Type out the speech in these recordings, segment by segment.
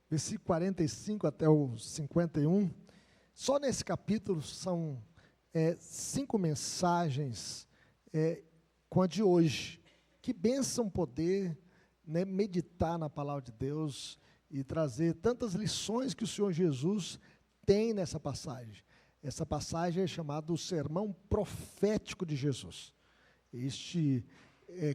versículo 45 até o 51. Só nesse capítulo são 5 mensagens com a de hoje. Que bênção poder, né, meditar na palavra de Deus e trazer tantas lições que o Senhor Jesus tem nessa passagem. Essa passagem é chamada o Sermão Profético de Jesus. Este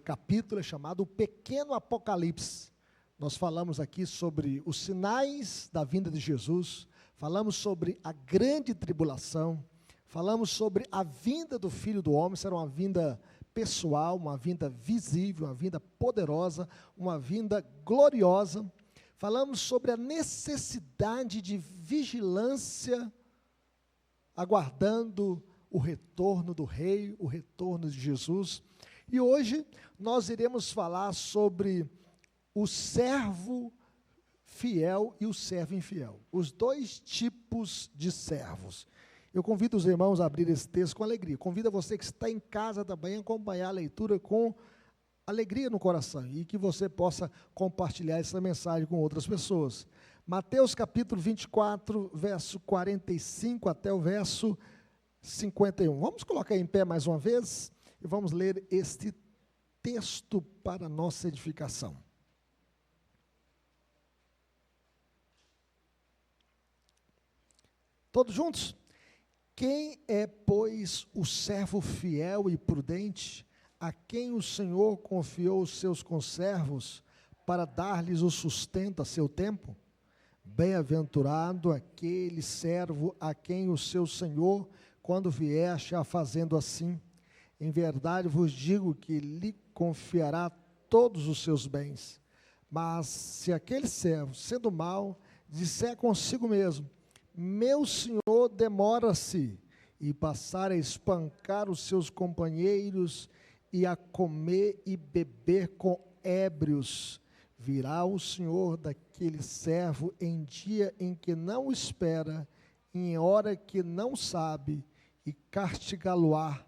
capítulo é chamado o Pequeno Apocalipse. Nós falamos aqui sobre os sinais da vinda de Jesus, falamos sobre a grande tribulação, falamos sobre a vinda do Filho do Homem. Será uma vinda pessoal, uma vinda visível, uma vinda poderosa, uma vinda gloriosa. Falamos sobre a necessidade de vigilância, aguardando o retorno do Rei, o retorno de Jesus. E hoje nós iremos falar sobre o servo fiel e o servo infiel, os dois tipos de servos. Eu convido os irmãos a abrir esse texto com alegria. Convido você que está em casa também a acompanhar a leitura com alegria no coração e que você possa compartilhar essa mensagem com outras pessoas. Mateus capítulo 24, verso 45 até o verso 51. Vamos colocar em pé mais uma vez e vamos ler este texto para nossa edificação. Todos juntos? Quem é, pois, o servo fiel e prudente, a quem o Senhor confiou os seus conservos para dar-lhes o sustento a seu tempo? Bem-aventurado aquele servo a quem o seu Senhor, quando vier, achar fazendo assim. Em verdade vos digo que lhe confiará todos os seus bens. Mas se aquele servo, sendo mau, disser consigo mesmo: meu senhor demora-se, e passar a espancar os seus companheiros e a comer e beber com ébrios, virá o senhor daquele servo em dia em que não espera, em hora que não sabe, e castigá-lo-á,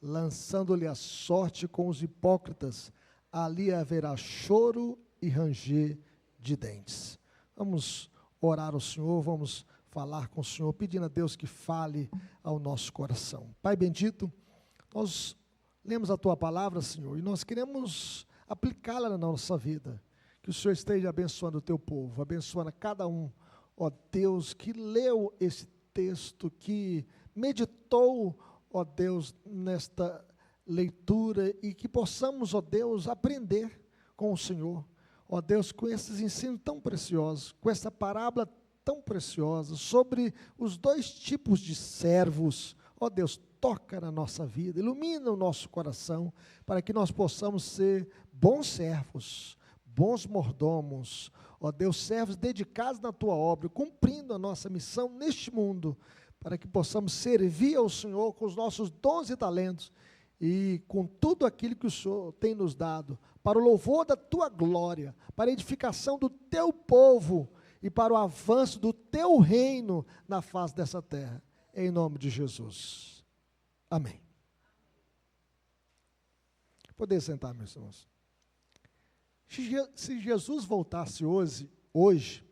lançando-lhe a sorte com os hipócritas. Ali haverá choro e ranger de dentes. Vamos orar ao Senhor, vamos falar com o Senhor, pedindo a Deus que fale ao nosso coração. Pai bendito, nós lemos a Tua palavra, Senhor, e nós queremos aplicá-la na nossa vida. Que o Senhor esteja abençoando o Teu povo, abençoando cada um, ó Deus, que leu esse texto, que meditou, ó Deus, nesta leitura, e que possamos, ó Deus, aprender com o Senhor, ó Deus, com esses ensinos tão preciosos, com essa parábola tão preciosa, sobre os dois tipos de servos. Ó Deus, toca na nossa vida, ilumina o nosso coração, para que nós possamos ser bons servos, bons mordomos, ó Deus, servos dedicados na Tua obra, cumprindo a nossa missão neste mundo, para que possamos servir ao Senhor com os nossos dons e talentos, e com tudo aquilo que o Senhor tem nos dado, para o louvor da Tua glória, para a edificação do Teu povo, e para o avanço do Teu reino na face dessa terra, em nome de Jesus, amém. Poder sentar, meus irmãos. Se Jesus voltasse hoje,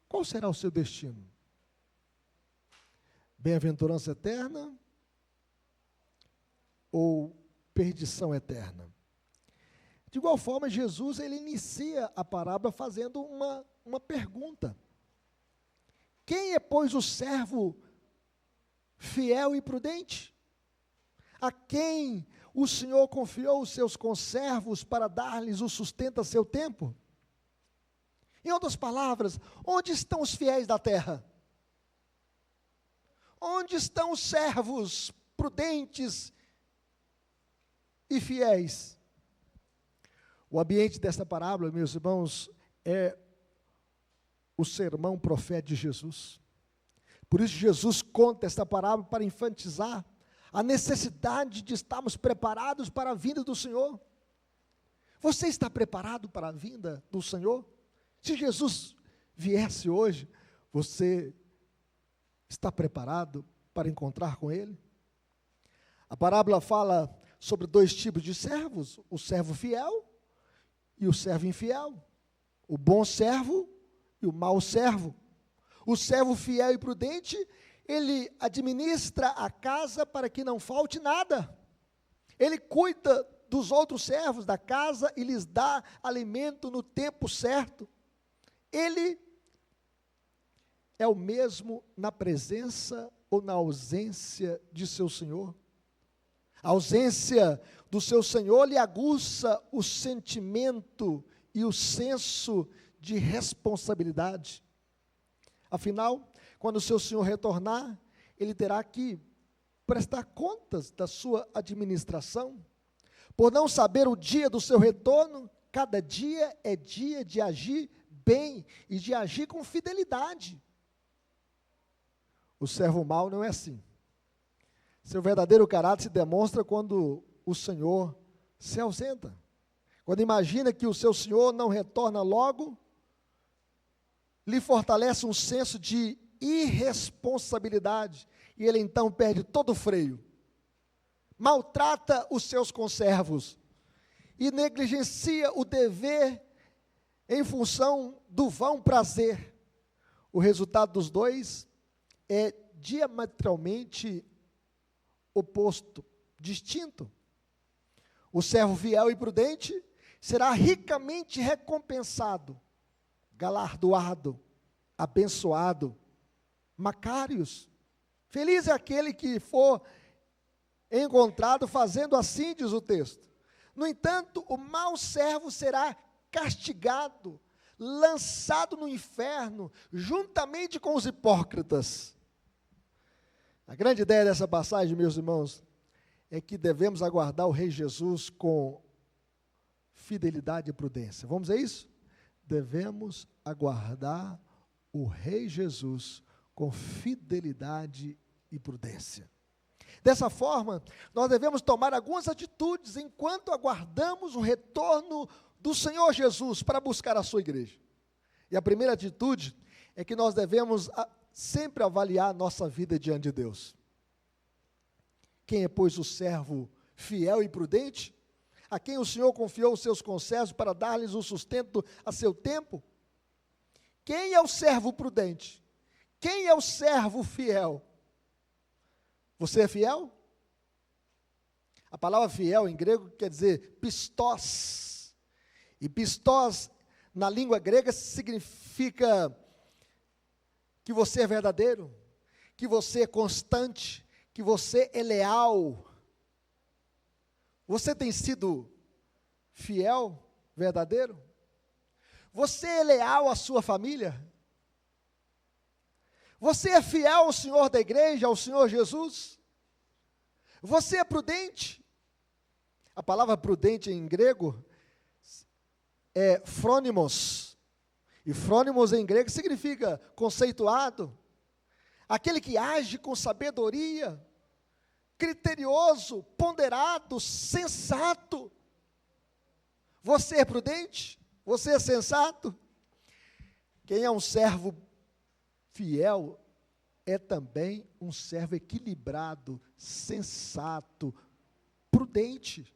qual será o seu destino? Bem-aventurança eterna ou perdição eterna? De igual forma, Jesus, ele inicia a parábola fazendo uma pergunta. Quem é, pois, o servo fiel e prudente? A quem o Senhor confiou os seus conservos para dar-lhes o sustento a seu tempo? Em outras palavras, onde estão os fiéis da terra? Onde estão os servos prudentes e fiéis? O ambiente desta parábola, meus irmãos, é o sermão profético de Jesus. Por isso Jesus conta esta parábola para enfatizar a necessidade de estarmos preparados para a vinda do Senhor. Você está preparado para a vinda do Senhor? Se Jesus viesse hoje, você está preparado para encontrar com Ele? A parábola fala sobre dois tipos de servos, o servo fiel e o servo infiel. o bom servo e o mau servo. O servo fiel e prudente, ele administra a casa para que não falte nada. Ele cuida dos outros servos da casa e lhes dá alimento no tempo certo. Ele é o mesmo na presença ou na ausência de seu senhor. A ausência do seu senhor lhe aguça o sentimento e o senso de responsabilidade. Afinal, quando o seu senhor retornar, ele terá que prestar contas da sua administração. Por não saber o dia do seu retorno, cada dia é dia de agir bem e de agir com fidelidade. O servo mau não é assim. Seu verdadeiro caráter se demonstra quando o Senhor se ausenta. Quando imagina que o seu Senhor não retorna logo, lhe fortalece um senso de irresponsabilidade, e ele então perde todo o freio. Maltrata os seus conservos e negligencia o dever em função do vão prazer. O resultado dos dois é diametralmente oposto, distinto. O servo fiel e prudente será ricamente recompensado, galardoado, abençoado, Macários. Feliz é aquele que for encontrado fazendo assim, diz o texto. No entanto, o mau servo será castigado, lançado no inferno, juntamente com os hipócritas. A grande ideia dessa passagem, meus irmãos, é que devemos aguardar o Rei Jesus com fidelidade e prudência. Vamos a isso? Devemos aguardar o Rei Jesus com fidelidade e prudência. Dessa forma, nós devemos tomar algumas atitudes enquanto aguardamos o retorno do Senhor Jesus para buscar a sua igreja. E a primeira atitude é que nós devemos sempre avaliar a nossa vida diante de Deus. Quem é, pois, o servo fiel e prudente, a quem o Senhor confiou os seus conservos para dar-lhes o sustento a seu tempo? Quem é o servo prudente? Quem é o servo fiel? Você é fiel? A palavra fiel em grego quer dizer pistós. E pistós, na língua grega, significa que você é verdadeiro, que você é constante, que você é leal. Você tem sido fiel, verdadeiro? Você é leal à sua família? Você é fiel ao Senhor da igreja, ao Senhor Jesus? Você é prudente? A palavra prudente em grego é frônimos. E frônimos em grego significa conceituado, aquele que age com sabedoria, criterioso, ponderado, sensato. Você é prudente? Você é sensato? Quem é um servo fiel é também um servo equilibrado, sensato, prudente.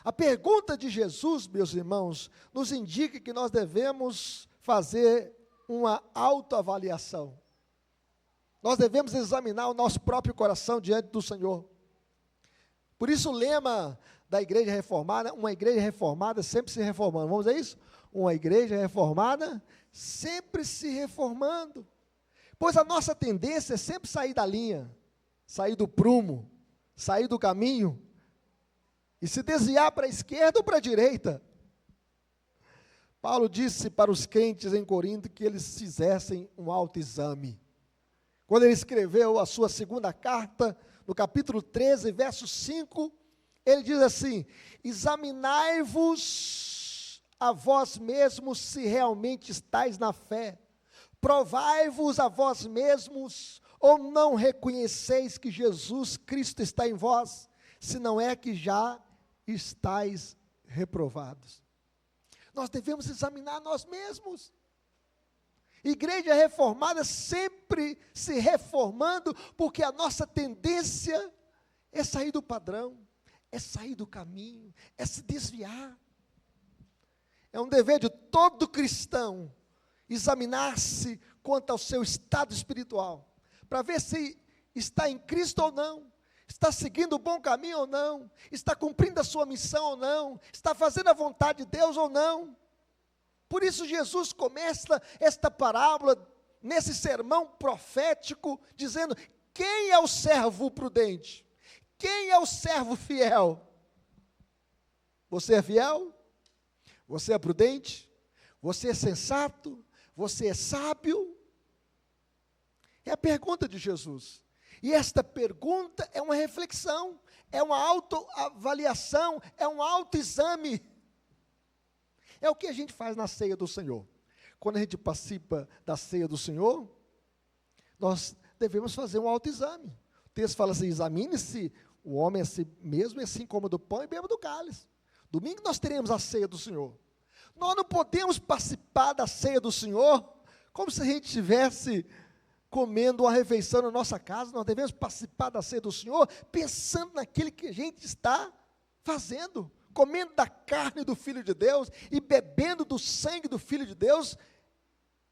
A pergunta de Jesus, meus irmãos, nos indica que nós devemos fazer uma autoavaliação. Nós devemos examinar o nosso próprio coração diante do Senhor. Por isso o lema da igreja reformada, uma igreja reformada sempre se reformando. Vamos a isso? Uma igreja reformada sempre se reformando. Pois a nossa tendência é sempre sair da linha, sair do prumo, sair do caminho, e se desviar para a esquerda ou para a direita. Paulo disse para os crentes em Corinto que eles fizessem um autoexame. Quando ele escreveu a sua segunda carta, no capítulo 13, verso 5, ele diz assim: examinai-vos a vós mesmos se realmente estáis na fé. Provai-vos a vós mesmos, ou não reconheceis que Jesus Cristo está em vós, se não é que já estáis reprovados. Nós devemos examinar nós mesmos. Igreja reformada sempre se reformando, porque a nossa tendência é sair do padrão, é sair do caminho, é se desviar. É um dever de todo cristão examinar-se quanto ao seu estado espiritual, para ver se está em Cristo ou não, está seguindo o bom caminho ou não, está cumprindo a sua missão ou não, está fazendo a vontade de Deus ou não. Por isso Jesus começa esta parábola, nesse sermão profético, dizendo: quem é o servo prudente? Quem é o servo fiel? Você é fiel? Você é prudente? Você é sensato? Você é sábio? É a pergunta de Jesus. E esta pergunta é uma reflexão, é uma autoavaliação, é um autoexame. É o que a gente faz na ceia do Senhor. Quando a gente participa da ceia do Senhor, nós devemos fazer um autoexame. O texto fala assim: examine-se o homem a si mesmo, e assim coma do pão e beba do cálice. Domingo nós teremos a ceia do Senhor. Nós não podemos participar da ceia do Senhor como se a gente estivesse comendo uma refeição na nossa casa. Nós devemos participar da ceia do Senhor pensando naquilo que a gente está fazendo, comendo da carne do Filho de Deus e bebendo do sangue do Filho de Deus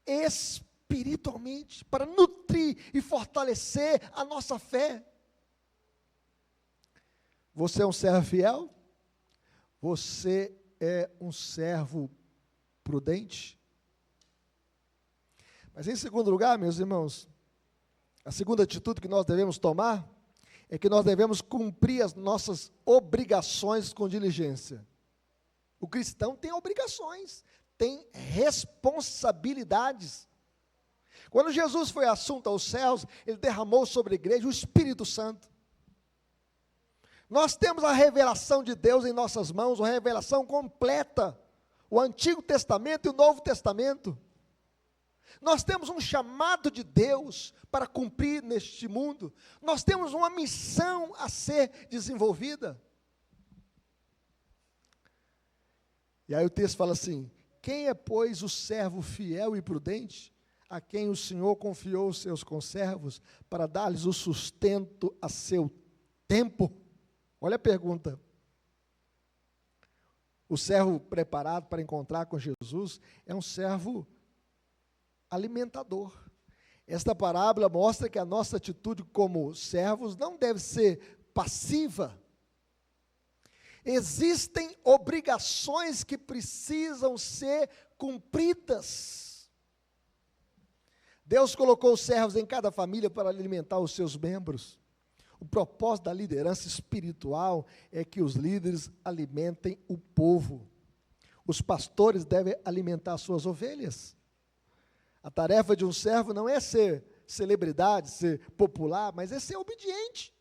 espiritualmente, para nutrir e fortalecer a nossa fé. Você é um servo fiel? Você é um servo prudente? Mas em segundo lugar, meus irmãos, a segunda atitude que nós devemos tomar é que nós devemos cumprir as nossas obrigações com diligência. O cristão tem obrigações, tem responsabilidades. Quando Jesus foi assunto aos céus, ele derramou sobre a igreja o Espírito Santo. Nós temos a revelação de Deus em nossas mãos, uma revelação completa, o Antigo Testamento e o Novo Testamento. Nós temos um chamado de Deus para cumprir neste mundo, nós temos uma missão a ser desenvolvida. E aí o texto fala assim: quem é, pois, o servo fiel e prudente, a quem o Senhor confiou os seus conservos, para dar-lhes o sustento a seu tempo? Olha a pergunta. O servo preparado para encontrar com Jesus é um servo alimentador. Esta parábola mostra que a nossa atitude como servos não deve ser passiva. Existem obrigações que precisam ser cumpridas. Deus colocou os servos em cada família para alimentar os seus membros. O propósito da liderança espiritual é que os líderes alimentem o povo. Os pastores devem alimentar suas ovelhas. A tarefa de um servo não é ser celebridade, ser popular, mas é ser obediente.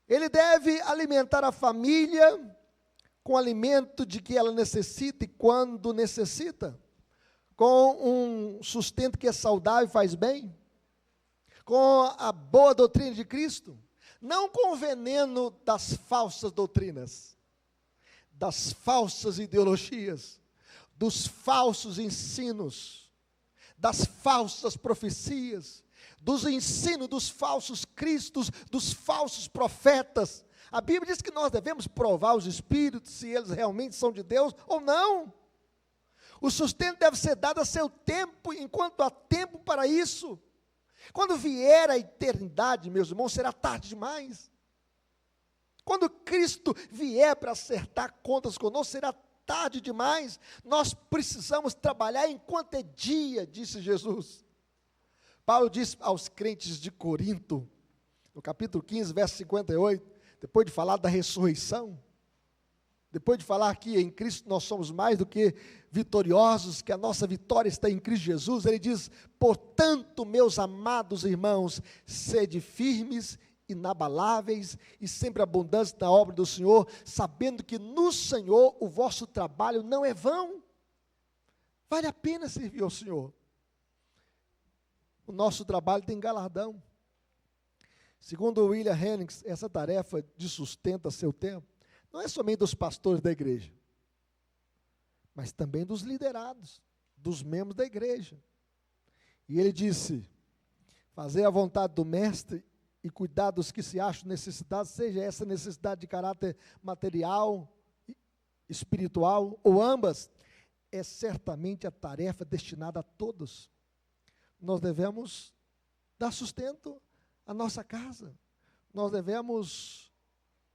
Ele deve alimentar a família com o alimento de que ela necessita e quando necessita, com um sustento que é saudável e faz bem, com a boa doutrina de Cristo, não com o veneno das falsas doutrinas, das falsas ideologias, dos falsos ensinos, das falsas profecias, dos ensinos dos falsos cristos, dos falsos profetas. A Bíblia diz que nós devemos provar os espíritos, se eles realmente são de Deus ou não. O sustento deve ser dado a seu tempo, enquanto há tempo para isso. Quando vier a eternidade, meus irmãos, será tarde demais. Quando Cristo vier para acertar contas conosco, será tarde demais. Nós precisamos trabalhar enquanto é dia, disse Jesus. Paulo disse aos crentes de Corinto, no capítulo 15, verso 58, depois de falar da ressurreição, depois de falar que em Cristo nós somos mais do que vitoriosos, que a nossa vitória está em Cristo Jesus, ele diz: portanto, meus amados irmãos, sede firmes, inabaláveis e sempre abundantes na obra do Senhor, sabendo que no Senhor o vosso trabalho não é vão. Vale a pena servir ao Senhor. O nosso trabalho tem galardão. Segundo William Hennings, essa tarefa de sustento a seu tempo não é somente dos pastores da igreja, mas também dos liderados, dos membros da igreja. E ele disse: fazer a vontade do mestre e cuidar dos que se acham necessitados, seja essa necessidade de caráter material espiritual, ou ambas, é certamente a tarefa destinada a todos. Nós devemos dar sustento à nossa casa. Nós devemos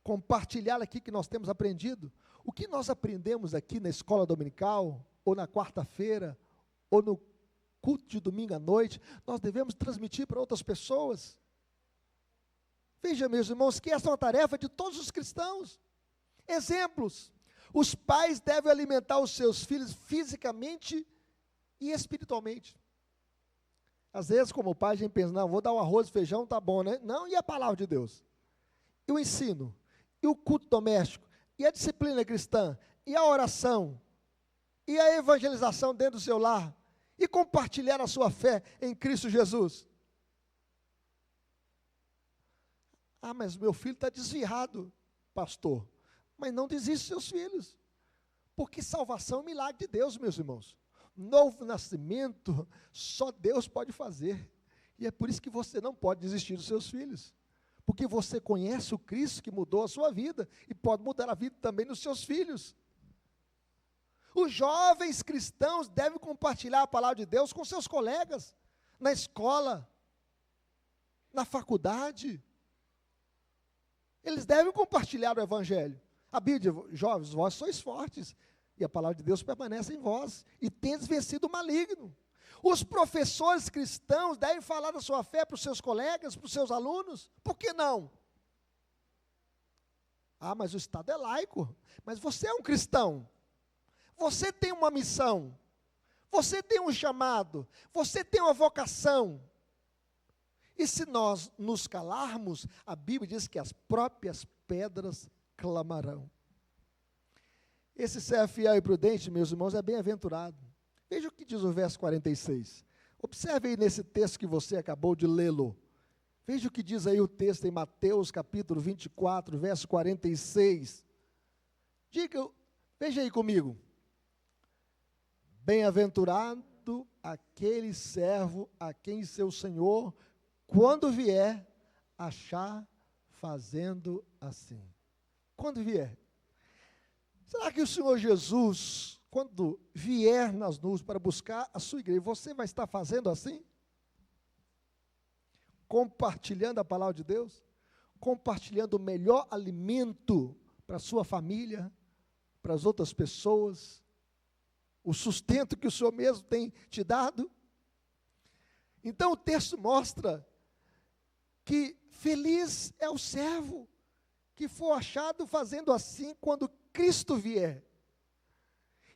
compartilhar aqui que nós temos aprendido. O que nós aprendemos aqui na escola dominical, ou na quarta-feira, ou no culto de domingo à noite, nós devemos transmitir para outras pessoas. Veja, meus irmãos, que essa é uma tarefa de todos os cristãos. Exemplos. Os pais devem alimentar os seus filhos fisicamente e espiritualmente. Às vezes, como pai, a gente pensa, não, vou dar um arroz e feijão, tá bom, né? Não, e a palavra de Deus? E o ensino? E o culto doméstico? E a disciplina cristã? E a oração? E a evangelização dentro do seu lar? E compartilhar a sua fé em Cristo Jesus? Ah, mas meu filho está desviado, pastor. Mas não desiste dos seus filhos, porque salvação é um milagre de Deus, meus irmãos. Novo nascimento, só Deus pode fazer, e é por isso que você não pode desistir dos seus filhos, porque você conhece o Cristo que mudou a sua vida, e pode mudar a vida também dos seus filhos. Os jovens cristãos devem compartilhar a palavra de Deus com seus colegas, na escola, na faculdade. Eles devem compartilhar o evangelho. A Bíblia diz, jovens, vós sois fortes, e a palavra de Deus permanece em vós, e tendes vencido o maligno. Os professores cristãos devem falar da sua fé para os seus colegas, para os seus alunos, por que não? Ah, mas o Estado é laico, mas você é um cristão, você tem uma missão, você tem um chamado, você tem uma vocação, e se nós nos calarmos, a Bíblia diz que as próprias pedras clamarão. Esse servo fiel e prudente, meus irmãos, é bem-aventurado. Veja o que diz o verso 46. Observe aí nesse texto que você acabou de lê-lo. Veja o que diz aí o texto em Mateus capítulo 24, verso 46. Veja aí comigo. Bem-aventurado aquele servo a quem seu Senhor, quando vier, achar fazendo assim. Quando vier. Será que o Senhor Jesus, quando vier nas nuvens para buscar a sua igreja, você vai estar fazendo assim? Compartilhando a palavra de Deus? Compartilhando o melhor alimento para a sua família, para as outras pessoas? O sustento que o Senhor mesmo tem te dado? Então o texto mostra que feliz é o servo que for achado fazendo assim quando Cristo vier.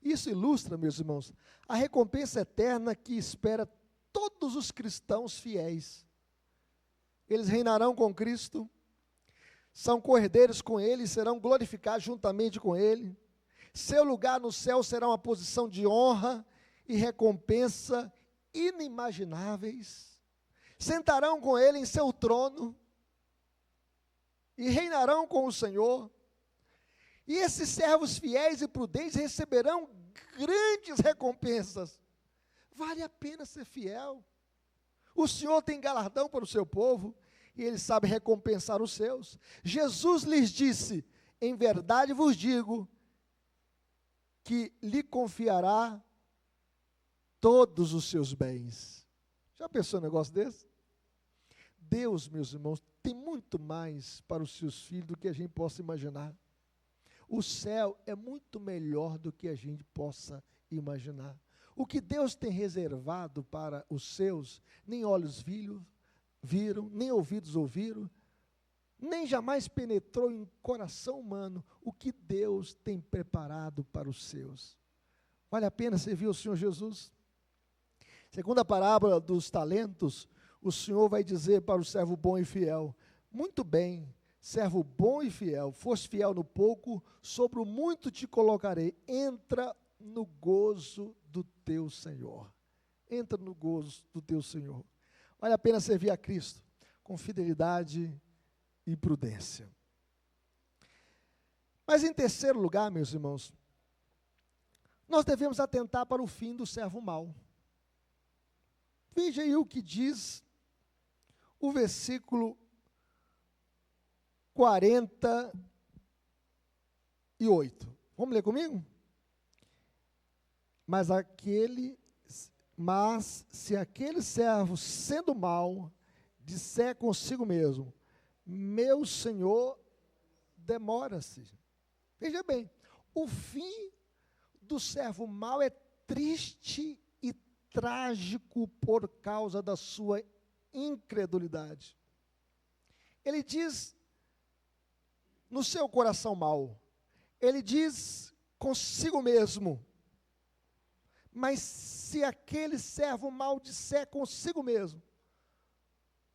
Isso ilustra, meus irmãos, a recompensa eterna que espera todos os cristãos fiéis. Eles reinarão com Cristo, são cordeiros com Ele, serão glorificados juntamente com Ele. Seu lugar no céu será uma posição de honra e recompensa inimagináveis. Sentarão com Ele em seu trono e reinarão com o Senhor. E esses servos fiéis e prudentes receberão grandes recompensas. Vale a pena ser fiel. O Senhor tem galardão para o seu povo e Ele sabe recompensar os seus. Jesus lhes disse, em verdade vos digo, que lhe confiará todos os seus bens. Já pensou um negócio desse? Deus, meus irmãos, tem muito mais para os seus filhos do que a gente possa imaginar. O céu é muito melhor do que a gente possa imaginar. O que Deus tem reservado para os seus, nem olhos viram, nem ouvidos ouviram, nem jamais penetrou em coração humano o que Deus tem preparado para os seus. Vale a pena servir o Senhor Jesus? Segundo a parábola dos talentos, o Senhor vai dizer para o servo bom e fiel, muito bem, servo bom e fiel, foste fiel no pouco, sobre o muito te colocarei, entra no gozo do teu Senhor. Entra no gozo do teu Senhor. Vale a pena servir a Cristo, com fidelidade e prudência. Mas em terceiro lugar, meus irmãos, nós devemos atentar para o fim do servo mau. Veja aí o que diz o versículo 48. Vamos ler comigo? Mas se aquele servo, sendo mau, disser consigo mesmo, meu senhor demora-se. Veja bem, o fim do servo mau é triste e trágico por causa da sua incredulidade. Ele diz no seu coração mau, ele diz consigo mesmo, mas se aquele servo mau disser consigo mesmo,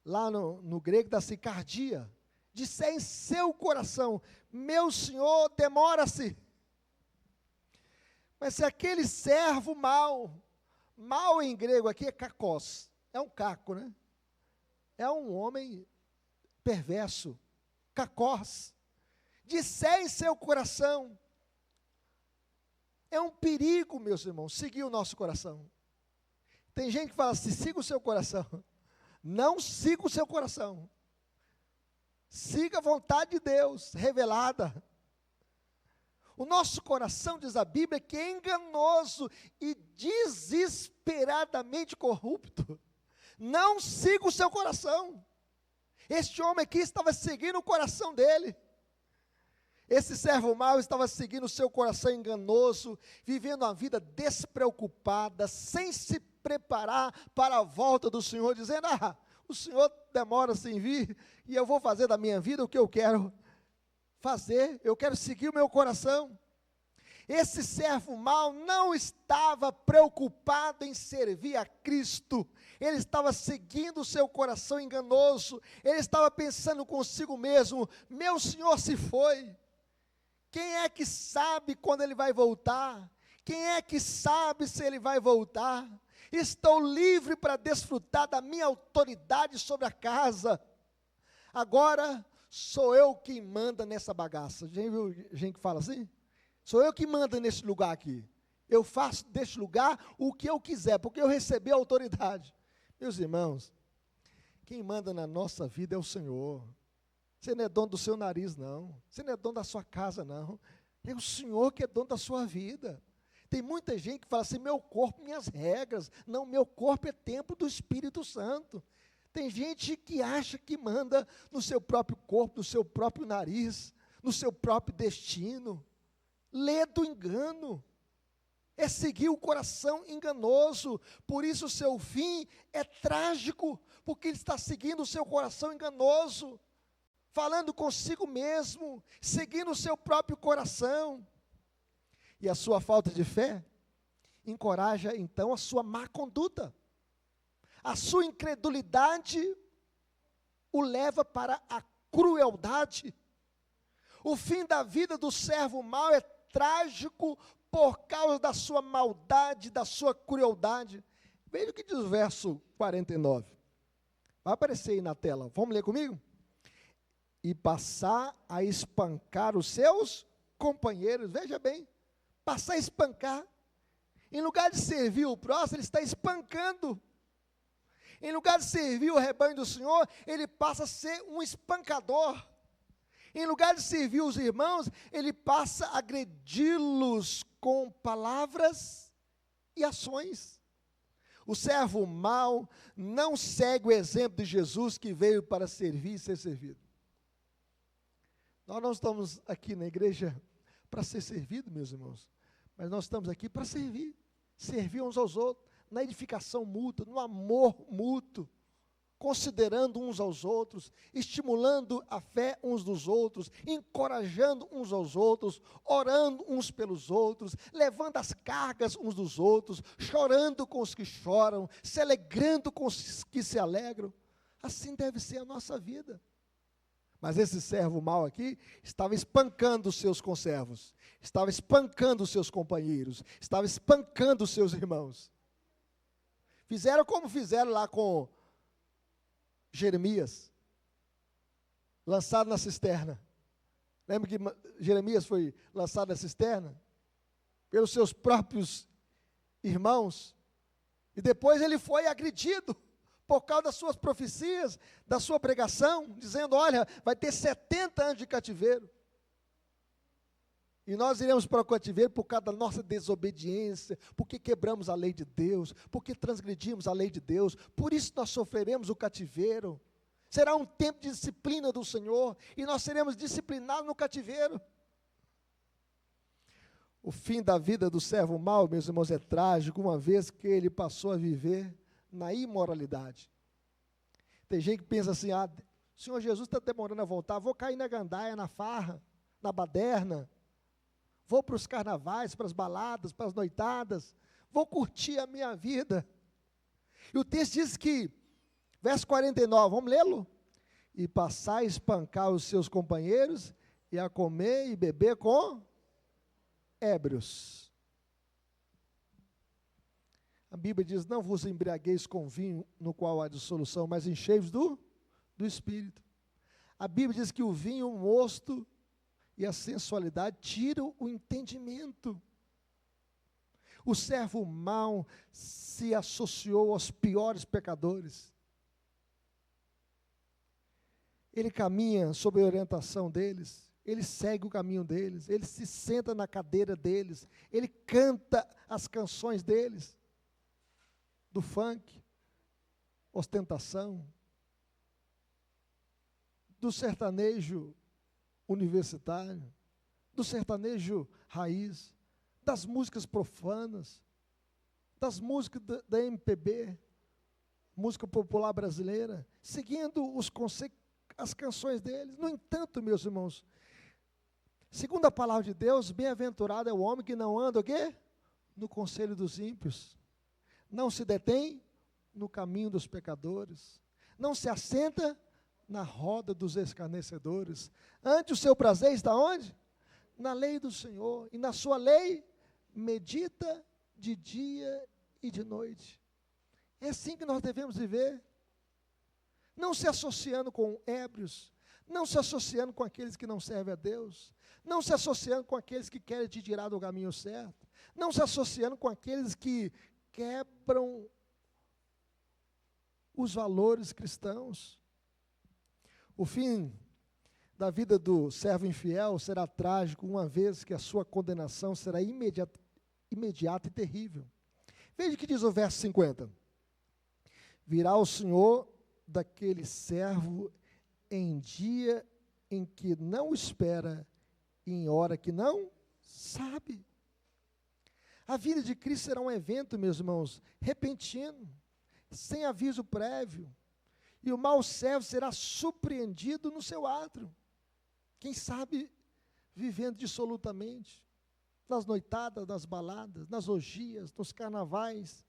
lá no grego da sicardia, disser em seu coração, meu senhor demora-se. Mas se aquele servo mau em grego aqui é kakos, é um caco, né? É um homem perverso, kakos, disser em seu coração, é um perigo, meus irmãos, seguir o nosso coração. Tem gente que fala assim, siga o seu coração. Não siga o seu coração. Siga a vontade de Deus, revelada. O nosso coração, diz a Bíblia, que é enganoso e desesperadamente corrupto. Não siga o seu coração. Este homem aqui estava seguindo o coração dele. Esse servo mau estava seguindo o seu coração enganoso, vivendo uma vida despreocupada, sem se preparar para a volta do Senhor, dizendo, o Senhor demora-se em vir, e eu vou fazer da minha vida o que eu quero fazer, eu quero seguir o meu coração. Esse servo mau não estava preocupado em servir a Cristo, ele estava seguindo o seu coração enganoso, ele estava pensando consigo mesmo, meu Senhor se foi, quem é que sabe quando ele vai voltar? Quem é que sabe se ele vai voltar? Estou livre para desfrutar da minha autoridade sobre a casa. Agora sou eu quem manda nessa bagaça. Já viu gente que fala assim? Sou eu que mando nesse lugar aqui. Eu faço deste lugar o que eu quiser, porque eu recebi a autoridade. Meus irmãos, quem manda na nossa vida é o Senhor. Você não é dono do seu nariz, não. Você não é dono da sua casa, não. É o Senhor que é dono da sua vida. Tem muita gente que fala assim, meu corpo, minhas regras. Não, meu corpo é templo do Espírito Santo. Tem gente que acha que manda no seu próprio corpo, no seu próprio nariz, no seu próprio destino. Lê do engano. É seguir o coração enganoso. Por isso o seu fim é trágico, porque ele está seguindo o seu coração enganoso. Falando consigo mesmo, seguindo o seu próprio coração. E a sua falta de fé encoraja então a sua má conduta. A sua incredulidade o leva para a crueldade. O fim da vida do servo mau é trágico por causa da sua maldade, da sua crueldade. Veja o que diz o verso 49. Vai aparecer aí na tela. Vamos ler comigo? E passar a espancar os seus companheiros. Veja bem, passar a espancar. Em lugar de servir o próximo, ele está espancando. Em lugar de servir o rebanho do Senhor, ele passa a ser um espancador. Em lugar de servir os irmãos, ele passa a agredi-los com palavras e ações. O servo mau não segue o exemplo de Jesus, que veio para servir e ser servido. Nós não estamos aqui na igreja para ser servido, meus irmãos, mas nós estamos aqui para servir uns aos outros, na edificação mútua, no amor mútuo, considerando uns aos outros, estimulando a fé uns dos outros, encorajando uns aos outros, orando uns pelos outros, levando as cargas uns dos outros, chorando com os que choram, se alegrando com os que se alegram. Assim deve ser a nossa vida. Mas esse servo mau aqui estava espancando os seus conservos, estava espancando os seus companheiros, estava espancando os seus irmãos. Fizeram como fizeram lá com Jeremias, lançado na cisterna. Lembra que Jeremias foi lançado na cisterna? Pelos seus próprios irmãos. E depois ele foi agredido por causa das suas profecias, da sua pregação, dizendo, olha, vai ter 70 anos de cativeiro. E nós iremos para o cativeiro por causa da nossa desobediência, porque quebramos a lei de Deus, porque transgredimos a lei de Deus, por isso nós sofreremos o cativeiro. Será um tempo de disciplina do Senhor, e nós seremos disciplinados no cativeiro. O fim da vida do servo mau, meus irmãos, é trágico, uma vez que ele passou a viver na imoralidade. Tem gente que pensa assim, o Senhor Jesus está demorando a voltar, vou cair na gandaia, na farra, na baderna, vou para os carnavais, para as baladas, para as noitadas, vou curtir a minha vida. E o texto diz que, verso 49, vamos lê-lo? E passar a espancar os seus companheiros, e a comer e beber com ébrios. A Bíblia diz, não vos embriagueis com vinho, no qual há dissolução, mas enchei-vos do Espírito. A Bíblia diz que o vinho, o mosto e a sensualidade tiram o entendimento. O servo mau se associou aos piores pecadores. Ele caminha sob a orientação deles, ele segue o caminho deles, ele se senta na cadeira deles, ele canta as canções deles, do funk, ostentação, do sertanejo universitário, do sertanejo raiz, das músicas profanas, das músicas da MPB, música popular brasileira, seguindo as canções deles. No entanto, meus irmãos, segundo a palavra de Deus, bem-aventurado é o homem que não anda o quê? No conselho dos ímpios, não se detém no caminho dos pecadores, não se assenta na roda dos escarnecedores. Ante o seu prazer está onde? Na lei do Senhor, e na sua lei medita de dia e de noite. É assim que nós devemos viver, não se associando com ébrios, não se associando com aqueles que não servem a Deus, não se associando com aqueles que querem te tirar do caminho certo, não se associando com aqueles que quebram os valores cristãos. O fim da vida do servo infiel será trágico, uma vez que a sua condenação será imediata e terrível. Veja o que diz o verso 50. Virá o Senhor daquele servo em dia em que não espera e em hora que não sabe. A vida de Cristo será um evento, meus irmãos, repentino, sem aviso prévio. E o mau servo será surpreendido no seu átrio. Quem sabe, vivendo dissolutamente, nas noitadas, nas baladas, nas orgias, nos carnavais.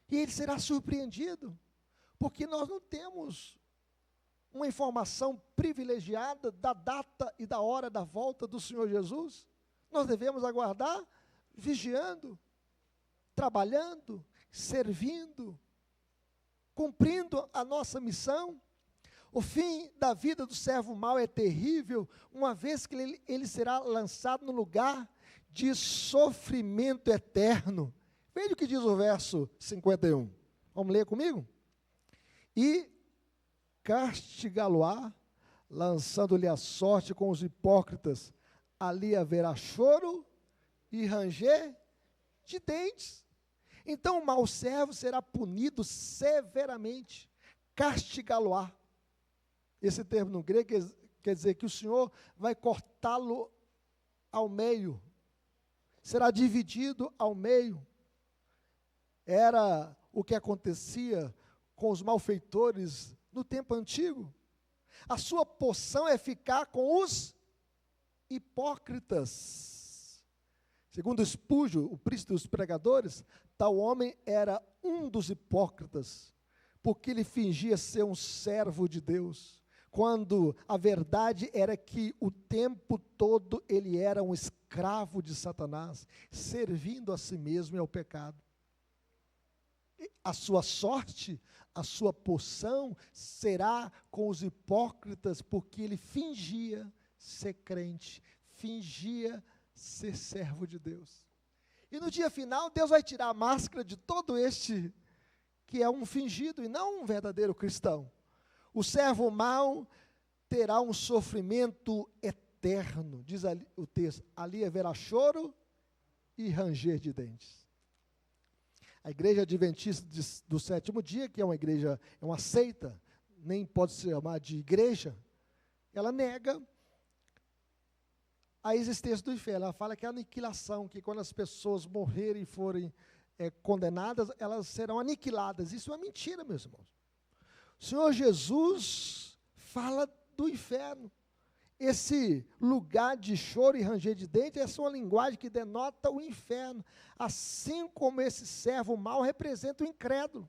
E ele será surpreendido, porque nós não temos uma informação privilegiada da data e da hora da volta do Senhor Jesus. Nós devemos aguardar, vigiando, trabalhando, servindo, cumprindo a nossa missão. O fim da vida do servo mau é terrível, uma vez que ele será lançado no lugar de sofrimento eterno. Veja o que diz o verso 51. Vamos ler comigo? E castigá-lo-á, lançando-lhe a sorte com os hipócritas. Ali haverá choro e ranger de dentes. Então o mau servo será punido severamente, castigá-lo-á. Esse termo no grego quer dizer que o Senhor vai cortá-lo ao meio, será dividido ao meio. Era o que acontecia com os malfeitores no tempo antigo. A sua porção é ficar com os hipócritas. Segundo Spúgio, o príncipe dos pregadores, tal homem era um dos hipócritas, porque ele fingia ser um servo de Deus, quando a verdade era que o tempo todo ele era um escravo de Satanás, servindo a si mesmo e ao pecado. A sua sorte, a sua porção será com os hipócritas, porque ele fingia ser crente, fingia ser servo de Deus. E no dia final, Deus vai tirar a máscara de todo este que é um fingido e não um verdadeiro cristão. O servo mau terá um sofrimento eterno eterno, diz ali, o texto, ali haverá choro e ranger de dentes. A igreja adventista do sétimo dia, que é uma igreja, é uma seita, nem pode se chamar de igreja, ela nega a existência do inferno. Ela fala que é a aniquilação, que quando as pessoas morrerem e forem condenadas, elas serão aniquiladas. Isso é uma mentira, meus irmãos. O Senhor Jesus fala do inferno. Esse lugar de choro e ranger de dentes, essa é uma linguagem que denota o inferno, assim como esse servo mau representa o incrédulo.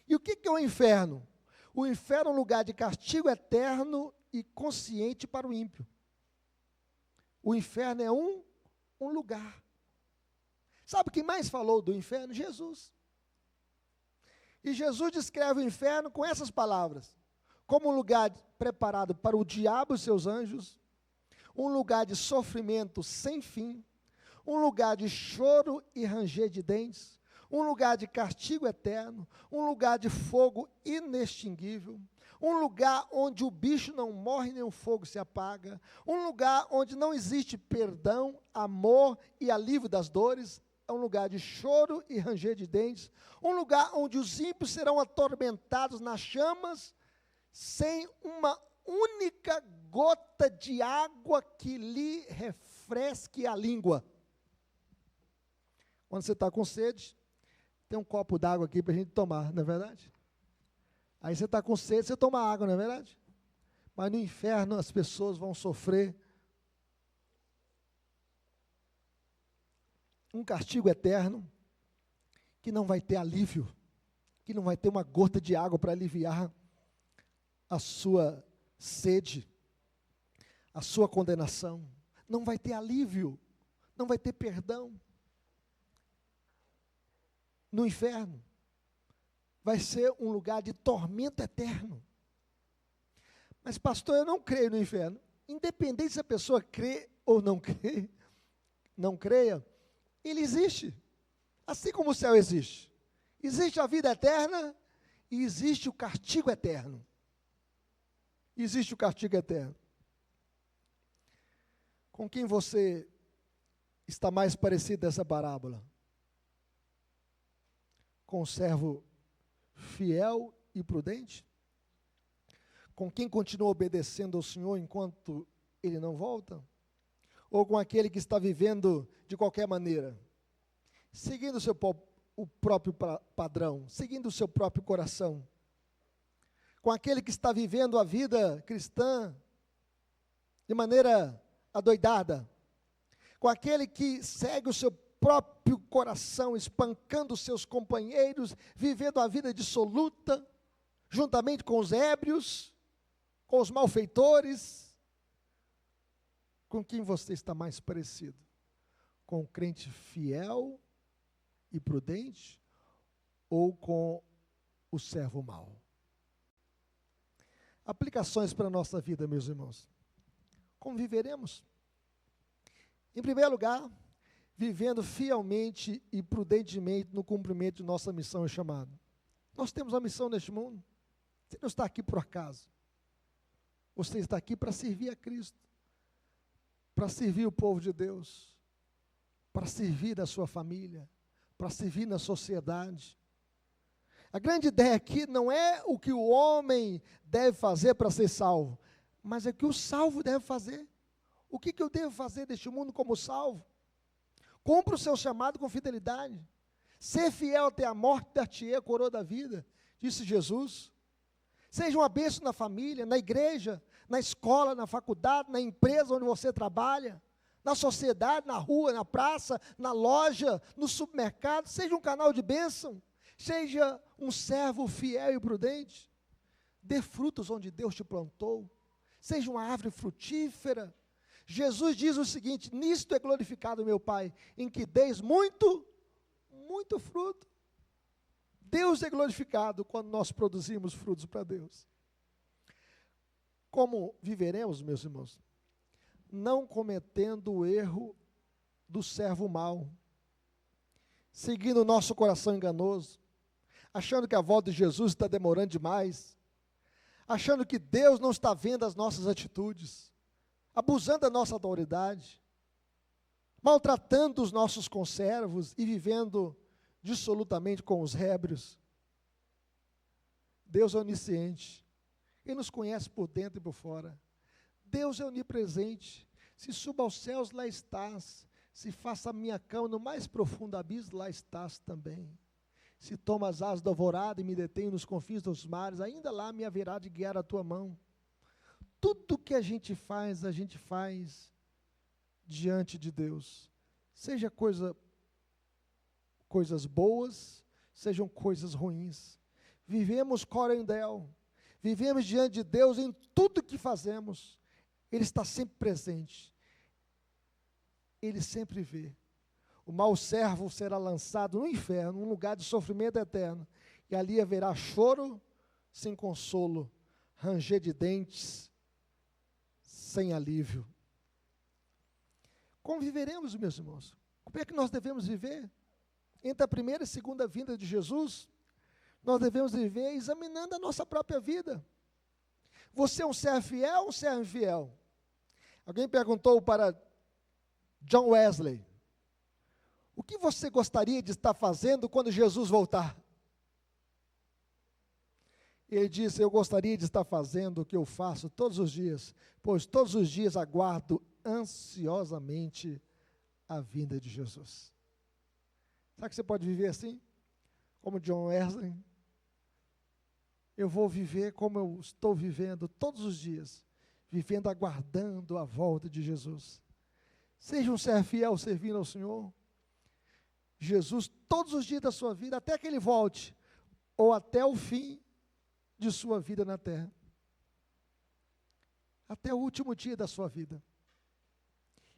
E o que é o inferno? O inferno é um lugar de castigo eterno e consciente para o ímpio. O inferno é um lugar. Sabe quem mais falou do inferno? Jesus. E Jesus descreve o inferno com essas palavras: como um lugar preparado para o diabo e seus anjos, um lugar de sofrimento sem fim, um lugar de choro e ranger de dentes, um lugar de castigo eterno, um lugar de fogo inextinguível, um lugar onde o bicho não morre nem o fogo se apaga, um lugar onde não existe perdão, amor e alívio das dores, é um lugar de choro e ranger de dentes, um lugar onde os ímpios serão atormentados nas chamas, sem uma única gota de água que lhe refresque a língua. Quando você está com sede, tem um copo d'água aqui para a gente tomar, não é verdade? Aí você está com sede, você toma água, não é verdade? Mas no inferno as pessoas vão sofrer um castigo eterno, que não vai ter alívio, que não vai ter uma gota de água para aliviar a sua sede, a sua condenação. Não vai ter alívio, não vai ter perdão. No inferno, vai ser um lugar de tormento eterno. Mas pastor, eu não creio no inferno. Independente se a pessoa crê ou não crê, não creia, ele existe. Assim como o céu existe. Existe a vida eterna e existe o castigo eterno. Existe o castigo eterno. Com quem você está mais parecido nessa parábola? Com o servo fiel e prudente? Com quem continua obedecendo ao Senhor enquanto ele não volta? Ou com aquele que está vivendo de qualquer maneira, seguindo o próprio padrão, seguindo o seu próprio coração? Com aquele que está vivendo a vida cristã de maneira adoidada? Com aquele que segue o seu próprio coração, espancando os seus companheiros, vivendo a vida dissoluta, juntamente com os ébrios, com os malfeitores? Com quem você está mais parecido? Com o crente fiel e prudente ou com o servo mau? Aplicações para a nossa vida, meus irmãos. Como viveremos? Em primeiro lugar, vivendo fielmente e prudentemente no cumprimento de nossa missão e chamado. Nós temos uma missão neste mundo. Você não está aqui por acaso. Você está aqui para servir a Cristo, para servir o povo de Deus, para servir a sua família, para servir na sociedade. A grande ideia aqui não é o que o homem deve fazer para ser salvo, mas é o que o salvo deve fazer. O que eu devo fazer neste mundo como salvo? Cumpra o seu chamado com fidelidade. Ser fiel até a morte, dar-te-ei a coroa da vida, disse Jesus. Seja uma bênção na família, na igreja, na escola, na faculdade, na empresa onde você trabalha, na sociedade, na rua, na praça, na loja, no supermercado. Seja um canal de bênção. Seja um servo fiel e prudente. Dê frutos onde Deus te plantou. Seja uma árvore frutífera. Jesus diz o seguinte: nisto é glorificado meu Pai, em que deis muito fruto. Deus é glorificado quando nós produzimos frutos para Deus. Como viveremos, meus irmãos? Não cometendo o erro do servo mau, seguindo o nosso coração enganoso, achando que a volta de Jesus está demorando demais, achando que Deus não está vendo as nossas atitudes, abusando da nossa autoridade, maltratando os nossos conservos e vivendo dissolutamente com os rébrios. Deus é onisciente, Ele nos conhece por dentro e por fora. Deus é onipresente, se suba aos céus, lá estás, se faça a minha cama no mais profundo abismo, lá estás também. Se toma as asas da alvorada e me detém nos confins dos mares, ainda lá me haverá de guiar a tua mão. Tudo que a gente faz diante de Deus. Seja coisas boas, sejam coisas ruins. Vivemos corendel, vivemos diante de Deus em tudo que fazemos. Ele está sempre presente. Ele sempre vê. O mau servo será lançado no inferno, um lugar de sofrimento eterno. E ali haverá choro sem consolo, ranger de dentes sem alívio. Como viveremos, meus irmãos? Como é que nós devemos viver? Entre a primeira e segunda vinda de Jesus, nós devemos viver examinando a nossa própria vida. Você é um servo fiel ou um servo infiel? Alguém perguntou para John Wesley: o que você gostaria de estar fazendo quando Jesus voltar? Ele disse: eu gostaria de estar fazendo o que eu faço todos os dias, pois todos os dias aguardo ansiosamente a vinda de Jesus. Será que você pode viver assim? Como John Wesley? Eu vou viver como eu estou vivendo todos os dias, vivendo aguardando a volta de Jesus. Seja um servo fiel servindo ao Senhor. Jesus, todos os dias da sua vida, até que Ele volte, ou até o fim de sua vida na terra. Até o último dia da sua vida.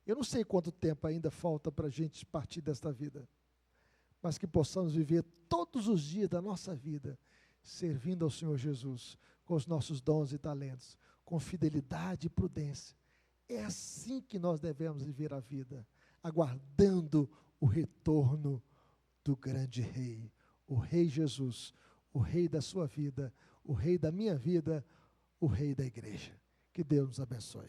Eu não sei quanto tempo ainda falta para a gente partir desta vida, mas que possamos viver todos os dias da nossa vida, servindo ao Senhor Jesus, com os nossos dons e talentos, com fidelidade e prudência. É assim que nós devemos viver a vida, aguardando o retorno do grande Rei, o Rei Jesus, o Rei da sua vida, o Rei da minha vida, o Rei da igreja. Que Deus nos abençoe.